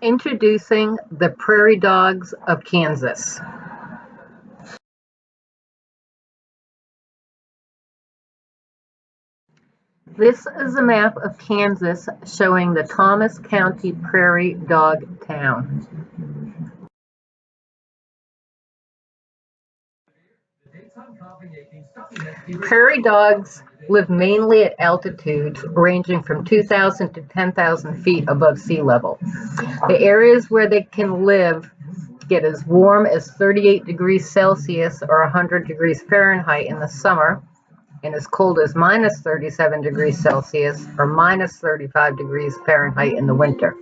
Introducing the prairie dogs of Kansas. This is a map of Kansas showing the Thomas County Prairie Dog Town. Prairie dogs live mainly at altitudes ranging from 2,000 to 10,000 feet above sea level. The areas where they can live get as warm as 38 degrees Celsius or 100 degrees Fahrenheit in the summer, and as cold as minus 37 degrees Celsius or minus 35 degrees Fahrenheit in the winter.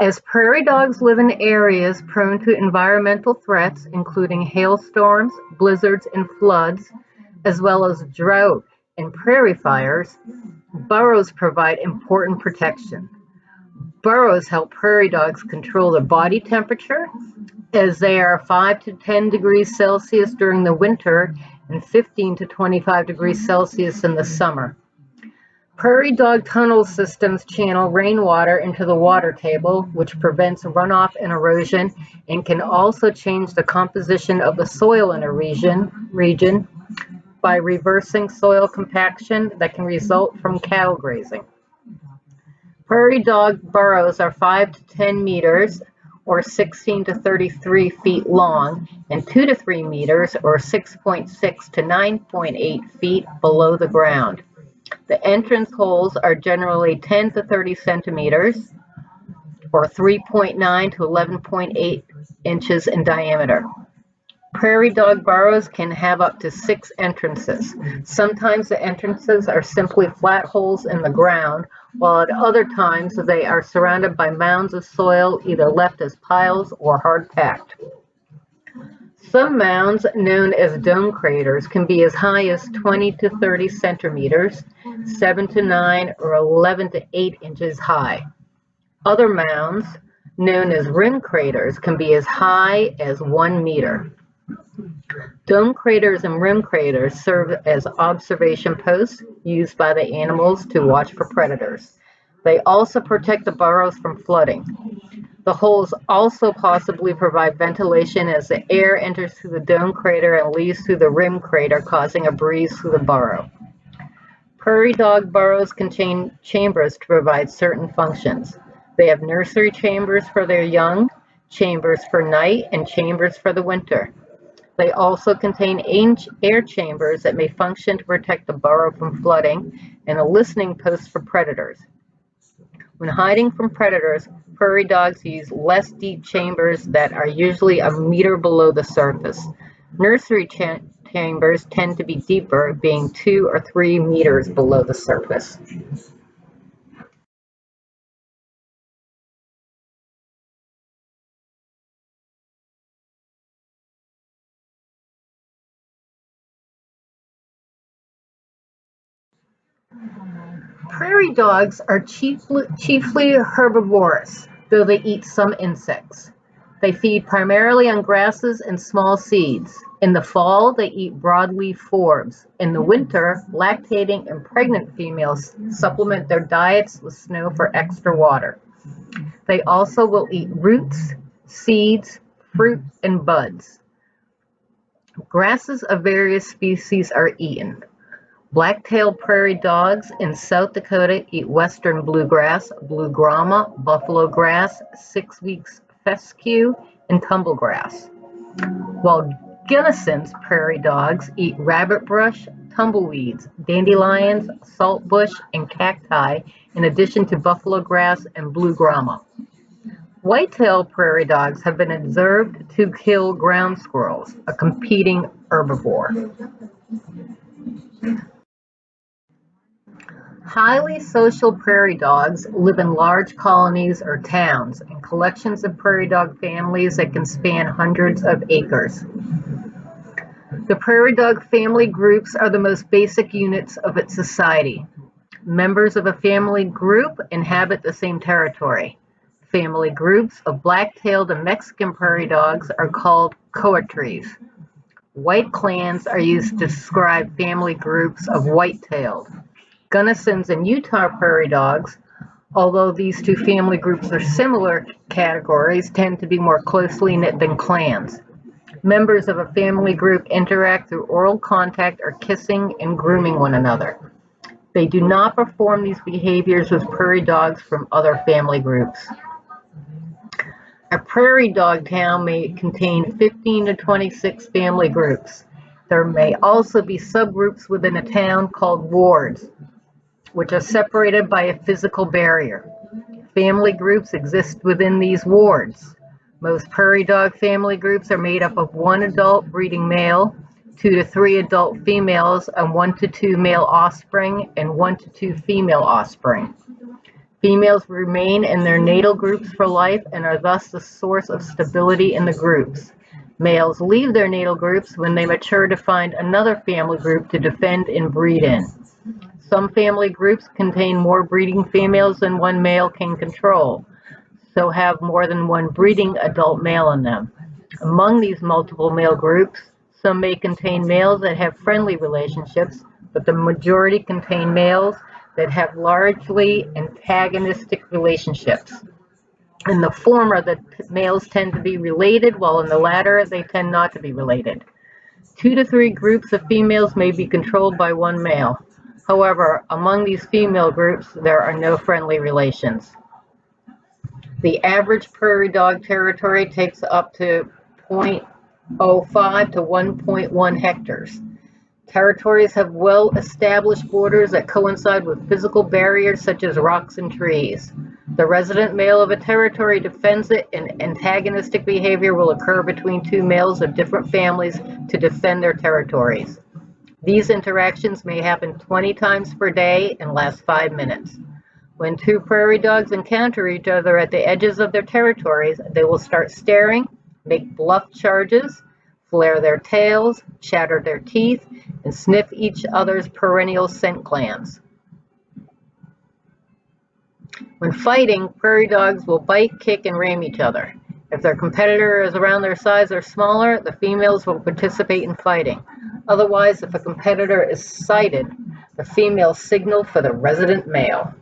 As prairie dogs live in areas prone to environmental threats, including hailstorms, blizzards, and floods, as well as drought and prairie fires, burrows provide important protection. Burrows help prairie dogs control their body temperature, as they are 5 to 10 degrees Celsius during the winter and 15 to 25 degrees Celsius in the summer. Prairie dog tunnel systems channel rainwater into the water table, which prevents runoff and erosion, and can also change the composition of the soil in a region by reversing soil compaction that can result from cattle grazing. Prairie dog burrows are 5 to 10 meters or 16 to 33 feet long and 2 to 3 meters or 6.6 to 9.8 feet below the ground. The entrance holes are generally 10 to 30 centimeters or 3.9 to 11.8 inches in diameter. Prairie dog burrows can have up to 6 entrances. Sometimes the entrances are simply flat holes in the ground, while at other times they are surrounded by mounds of soil, either left as piles or hard packed. Some mounds, known as dome craters, can be as high as 20 to 30 centimeters, 7 to 9 or 11 to 8 inches high. Other mounds, known as rim craters, can be as high as 1 meter. Dome craters and rim craters serve as observation posts used by the animals to watch for predators. They also protect the burrows from flooding. The holes also possibly provide ventilation as the air enters through the dome crater and leaves through the rim crater, causing a breeze through the burrow. Prairie dog burrows contain chambers to provide certain functions. They have nursery chambers for their young, chambers for night, and chambers for the winter. They also contain air chambers that may function to protect the burrow from flooding, and a listening post for predators. When hiding from predators, prairie dogs use less deep chambers that are usually a meter below the surface. Nursery chambers tend to be deeper, being 2 or 3 meters below the surface. Prairie dogs are chiefly herbivorous, though they eat some insects. They feed primarily on grasses and small seeds. In the fall, they eat broadleaf forbs. In the winter, lactating and pregnant females supplement their diets with snow for extra water. They also will eat roots, seeds, fruit, and buds. Grasses of various species are eaten. Black-tailed prairie dogs in South Dakota eat western bluegrass, blue grama, buffalo grass, 6-weeks fescue, and tumblegrass, while Gunnison's prairie dogs eat rabbit brush, tumbleweeds, dandelions, saltbush, and cacti, in addition to buffalo grass and blue grama. White-tailed prairie dogs have been observed to kill ground squirrels, a competing herbivore. Highly social prairie dogs live in large colonies or towns, in collections of prairie dog families that can span hundreds of acres. The prairie dog family groups are the most basic units of its society. Members of a family group inhabit the same territory. Family groups of black-tailed and Mexican prairie dogs are called coateries. White clans are used to describe family groups of white-tailed. Gunnison's and Utah prairie dogs Although these two family groups are similar categories, tend to be more closely knit than clans. Members of a family group interact through oral contact or kissing and grooming one another. They do not perform these behaviors with prairie dogs from other family groups. A prairie dog town may contain 15 to 26 family groups. There may also be subgroups within a town called wards, which are separated by a physical barrier. Family groups exist within these wards. Most prairie dog family groups are made up of one adult breeding male, 2 to 3 adult females, and 1 to 2 male offspring and 1 to 2 female offspring. Females remain in their natal groups for life and are thus the source of stability in the groups. Males leave their natal groups when they mature to find another family group to defend and breed in. Some family groups contain more breeding females than one male can control, so have more than one breeding adult male in them. Among these multiple male groups, some may contain males that have friendly relationships, but the majority contain males that have largely antagonistic relationships. In the former, the males tend to be related, while in the latter, they tend not to be related. 2 to 3 groups of females may be controlled by one male. However, among these female groups, there are no friendly relations. The average prairie dog territory takes up to 0.05 to 1.1 hectares. Territories have well-established borders that coincide with physical barriers such as rocks and trees. The resident male of a territory defends it, and antagonistic behavior will occur between two males of different families to defend their territories. These interactions may happen 20 times per day and last 5 minutes. When two prairie dogs encounter each other at the edges of their territories, they will start staring, make bluff charges, flare their tails, chatter their teeth, and sniff each other's perennial scent glands. When fighting, prairie dogs will bite, kick, and ram each other. If their competitor is around their size or smaller, the females will participate in fighting. Otherwise, if a competitor is sighted, the females signal for the resident male.